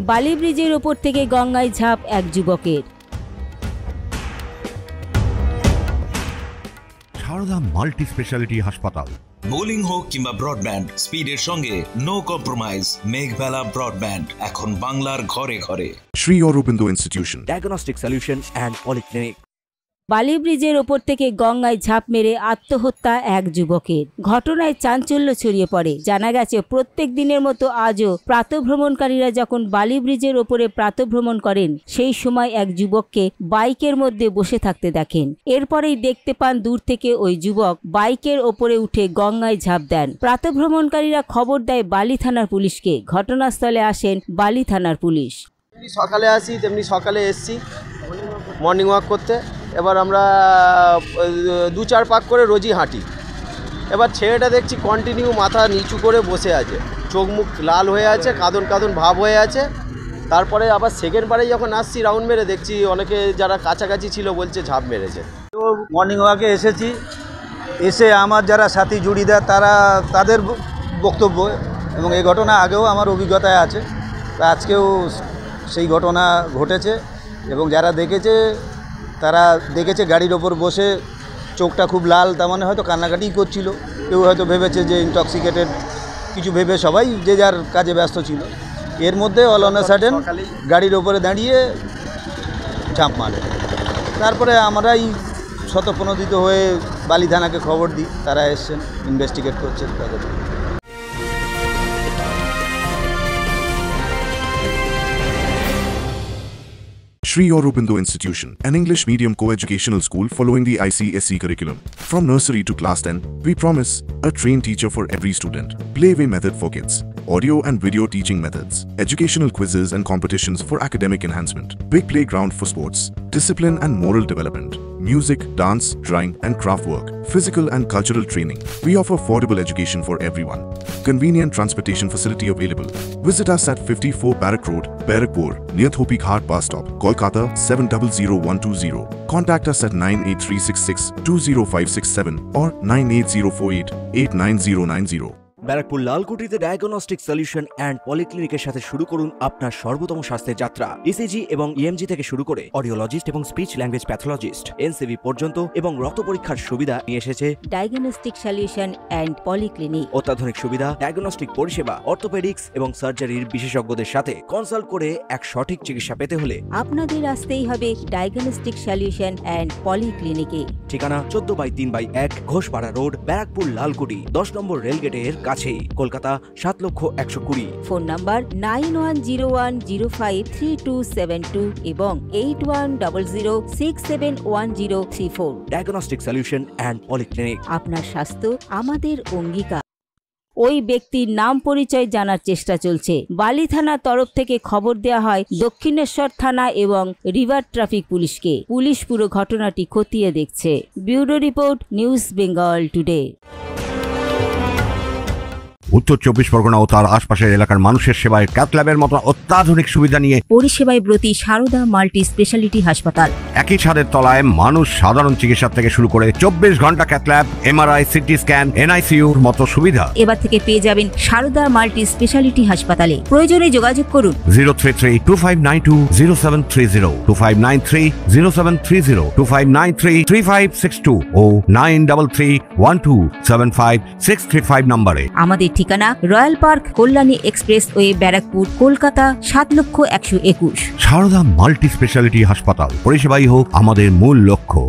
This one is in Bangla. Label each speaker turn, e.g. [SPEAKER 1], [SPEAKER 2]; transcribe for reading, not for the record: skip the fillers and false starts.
[SPEAKER 1] বালি ব্রিজের ওপর থেকে গঙ্গায় ঝাঁপ এক যুবকের।
[SPEAKER 2] সারদা মাল্টি স্পেশালিটি হাসপাতাল।
[SPEAKER 3] বোলিং হোক কিংবা ব্রডব্যান্ড, স্পিডের সঙ্গে নো কম্প্রোমাইজ। মেঘবেলা ব্রডব্যান্ড এখন বাংলার ঘরে ঘরে।
[SPEAKER 2] Shri Aurobindo institution,
[SPEAKER 4] diagnostic solution and polyclinic.
[SPEAKER 1] Bally ব্রিজের ওপর থেকে গঙ্গায় ঝাঁপ মেরে আত্মহত্যা এক যুবকের। ঘটনায় চাঞ্চল্য ছড়িয়ে পড়ে। জানা গেছে প্রত্যেক দিনের মতো আজও প্রাতঃভ্রমণকারীরা যখন বালি ব্রিজের ওপরে প্রাতঃভ্রমণ করেন, সেই সময় এক যুবককে বাইকের মধ্যে বসে থাকতে দেখেন। এরপরেই দেখতে পান দূর থেকে ওই যুবক বাইকের ওপরে উঠে গঙ্গায় ঝাঁপ দেন। প্রাতঃভ্রমণকারীরা খবর দেয় বালি থানার পুলিশকে। ঘটনাস্থলে আসেন বালি থানার পুলিশ।
[SPEAKER 5] সকালে আসি, তেমনি সকালে এসছি মর্নিং ওয়াক করতে। এবার আমরা 2-4 পাক করে রোজই হাঁটি। এবার ছেলেটা দেখছি কন্টিনিউ মাথা নিচু করে বসে আছে, চোখ মুখ লাল হয়ে আছে, কাঁদন কাঁদন ভাব হয়ে আছে। তারপরে আবার সেকেন্ড বারে যখন আসছি রাউন্ড মেরে দেখছি অনেকে যারা কাছাকাছি ছিল বলছে ঝাঁপ মেরেছে।
[SPEAKER 6] তো মর্নিং ওয়াকে এসেছি, এসে আমার যারা সাথী জুড়িদার তাদের বক্তব্য এবং এই ঘটনা আগেও আমার অভিজ্ঞতায় আছে, তা আজকেও সেই ঘটনা ঘটেছে। এবং যারা দেখেছে তারা দেখেছে গাড়ির ওপর বসে চোখটা খুব লাল, তার মানে হয়তো কান্নাকাটিই করছিল। কেউ হয়তো ভেবেছে যে ইনটক্সিকেটেড, কিছু ভেবে সবাই যে যার কাজে ব্যস্ত ছিল। এর মধ্যে অল অন এ সাডেন গাড়ির ওপরে দাঁড়িয়ে ঝাঁপ মারে। তারপরে আমরাই স্বতঃপ্রণোদিত হয়ে বালি থানাকে খবর দিই, তারা এসছেন, ইনভেস্টিগেট করছেন তাদের।
[SPEAKER 2] Shri Aurobindo Institution, an English medium co-educational school following the ICSE curriculum. From nursery to class 10, we promise a trained teacher for every student, playway method for kids, audio and video teaching methods, educational quizzes and competitions for academic enhancement, big playground for sports, discipline and moral development, music, dance, drawing and craft work, physical and cultural training. We offer affordable education for everyone. Convenient transportation facility available. Visit us at 54 Barrack Road, Barrackpur, near Thopi Ghat bus stop, Kolkata 700120. Contact us at 98366 20567 or 98048 89090.
[SPEAKER 4] Barrackpore লালকুটিতে ডায়াগনস্টিক সলিউশন অ্যান্ড পলিক্লিনিকের সাথে শুরু করুন আপনার সর্বোত্তম স্বাস্থ্যের যাত্রা। ইসিজি এবং ইএমজি থেকে শুরু করে অডিওলজিস্ট এবং স্পিচ ল্যাঙ্গুয়েজ প্যাথোলজিস্ট, এনসিভি পর্যন্ত এবং রক্ত পরীক্ষার সুবিধা নিয়ে এসেছে
[SPEAKER 1] ডায়াগনস্টিক সলিউশন অ্যান্ড পলিক্লিনিক।
[SPEAKER 4] অত্যাধুনিক সুবিধা, ডায়াগনস্টিক পরিষেবা, অর্থোপেডিক্স এবং সার্জারির বিশেষজ্ঞদের সাথে কনসাল্ট করে এক সঠিক চিকিৎসা পেতে হলে
[SPEAKER 1] আপনাদের আসতেই হবে ডায়াগনস্টিক সলিউশন অ্যান্ড পলিক্লিনিকে।
[SPEAKER 4] ঠিকানা 14/3/1 ঘোষপাড়া রোড, ব্যারাকপুর লালকুটি, 10 নম্বর রেলগেটের কাছেই, কলকাতা 7,20,020।
[SPEAKER 1] ফোন নাম্বার 9101053272 এবং 8100671034।
[SPEAKER 4] Diagnostic solution and polyclinic.
[SPEAKER 1] আপনার স্বাস্থ্য আমাদের অঙ্গীকার। ওই ব্যক্তির নাম পরিচয় জানার চেষ্টা চলছে। বালি থানার তরফ থেকে খবর দেওয়া হয় দক্ষিণেশ্বর থানা এবং রিভার ট্রাফিক পুলিশকে। পুলিশ পুরো ঘটনাটি খতিয়ে দেখছে। Bureau report, news Bengal today.
[SPEAKER 2] উত্তর 24 পরগনা ও তার আশপাশের এলাকার মানুষের সেবায় ক্যাথ ল্যাবের মতো অত্যাধুনিক সুবিধা নিয়ে
[SPEAKER 1] পরিষেবায় ব্রতী সারদা মাল্টি স্পেশালিটি হাসপাতাল।
[SPEAKER 2] একই ছাদের তলায় মানুষ সাধারণ চিকিৎসা থেকে শুরু করে 24 ঘন্টা cath lab, MRI, CT scan, এনআইসিইউর মতো সুবিধা
[SPEAKER 1] এবার থেকে পেয়ে যাবেন সারদা মাল্টি স্পেশালিটি হাসপাতালে। প্রয়োজনে যোগাযোগ করুন
[SPEAKER 2] 033-2592-0730, 2593-0730, 2593-3562 ও 9331275635 নম্বরে।
[SPEAKER 1] আমাদের ঠিকানা royal park, Kalyani expressway, Barrackpore, Kolkata 7,01,21।
[SPEAKER 2] Sarada multi speciality হাসপাতাল, পরিষেবাই হোক আমাদের মূল লক্ষ্য।